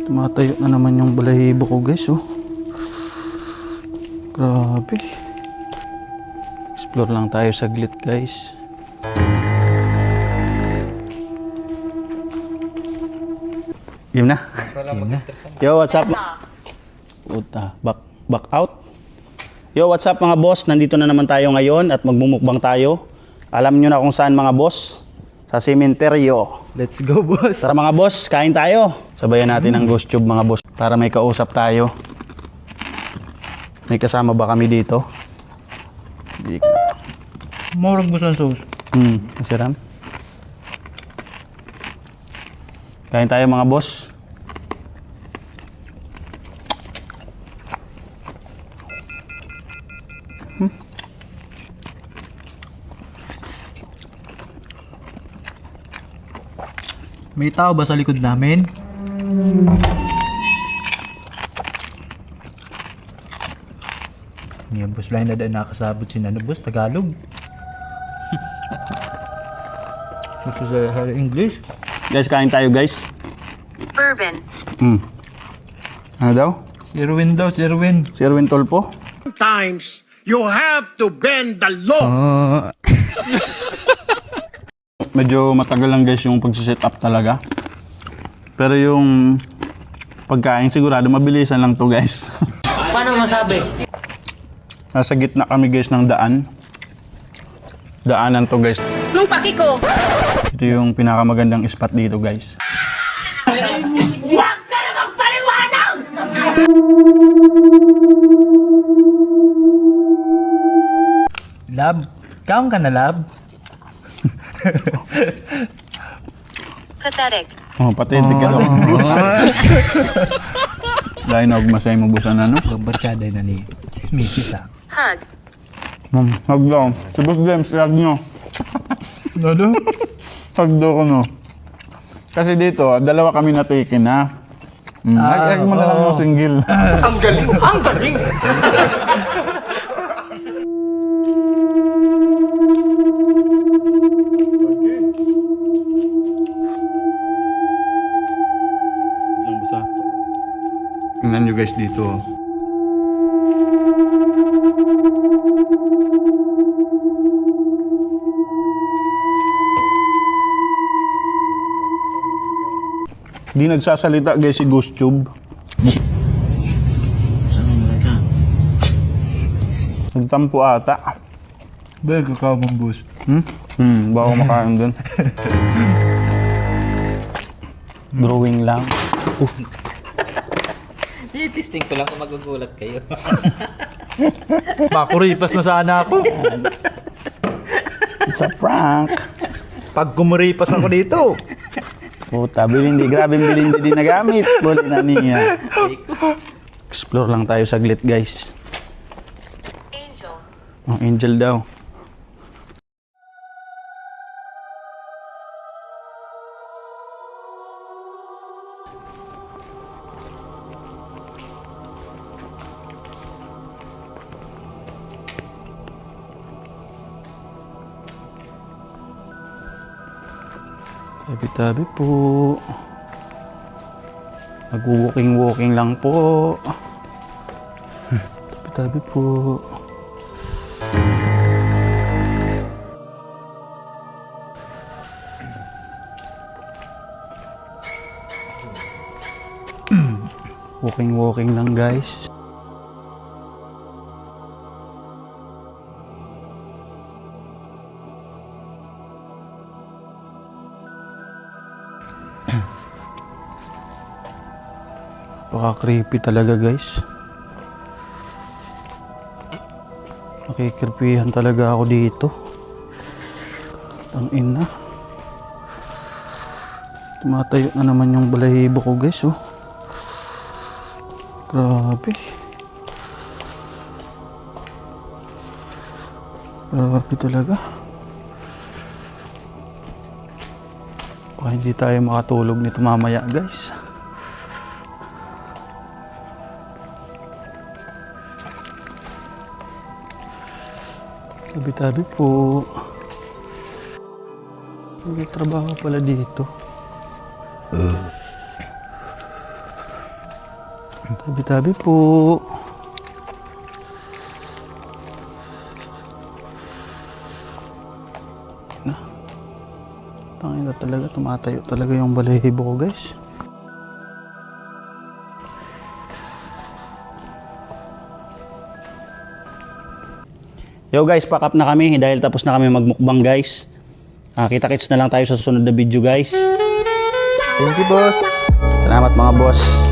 Tumatayo na naman yung balahibo ko guys, oh. Grabe. Explore lang tayo saglit guys. Game na? Game na. Yo, what's up? Puta, back out. Yo, what's up mga boss? Nandito na naman tayo ngayon at magmumukbang tayo. Alam nyo na kung saan mga boss? Sa sementeryo. Let's go, boss. Tara mga boss, kain tayo. Sabayan natin ang ghost tube mga boss para may kausap tayo. May kasama ba kami dito? Hindi ko. Morag boss ang sauce. Masiram. Kain tayo mga boss. May tao ba sa likod namin? Yan, boss lang na nakasabot si Nano, boss. Tagalog. Gusto sa English? Guys, kain tayo guys. Bourbon. Ano daw? Si Erwin daw, si Erwin. Si Erwin Tolpo? Sometimes you have to bend the law. Medyo matagal lang guys yung pag-set up talaga. Pero yung pagkain sigurado mabilisan lang to guys. Paano masabi? Nasa gitna kami guys ng daan. Daanan to guys. Nung paki ko. Ito yung pinakamagandang spot dito guys. Huwag ka na magpaliwanag! Lab? Kaon ka na, Lab? Pathetic. Oh, pathetic ka daw. Dahil nagmasay mo busan ano? Barkada na ni Mrs. ah. Hug. Hug daw. Si Boss James, hug nyo. Ano? Hug daw ko no. Kasi dito, dalawa kami natikin ha. Hug mo na lang yung single. Ang galing! Ang galing! Lang basta. Tingnan nyo guys dito. Di nagsasalita guys si Ghost Tube. Nagtampo ata. Bel, kakao mong boss. Baka makain dun. Drawing lang. Testing ko lang kung magugulat kayo. Makuripas na sana ako. It's a prank. Pag kumuripas ako dito. Puta, bilindi. Grabe bilindi din na gamit. Buli na niya. Explore lang tayo saglit guys. Angel. Ang angel daw. Tabi-tabi po. Mag-walking-walking lang po. Tabi-tabi po. Walking-walking lang guys. Napaka-creepy talaga guys. Nakikirpihan talaga ako dito. Ang ina. Tumatayo na naman yung balahibo ko guys, oh. Grabe. Grabe talaga. Baka hindi tayo makatulog nito mamaya guys. Tabi-tabi po. May trabaho pala dito. Tabi-tabi po. Na. Tangina talaga, tumatayo talaga yung balahibo ko, guys. Yo guys, pack up na kami dahil tapos na kami magmukbang, guys. Kita-kits na lang tayo sa susunod na video, guys. Thank you, boss. Salamat mga boss.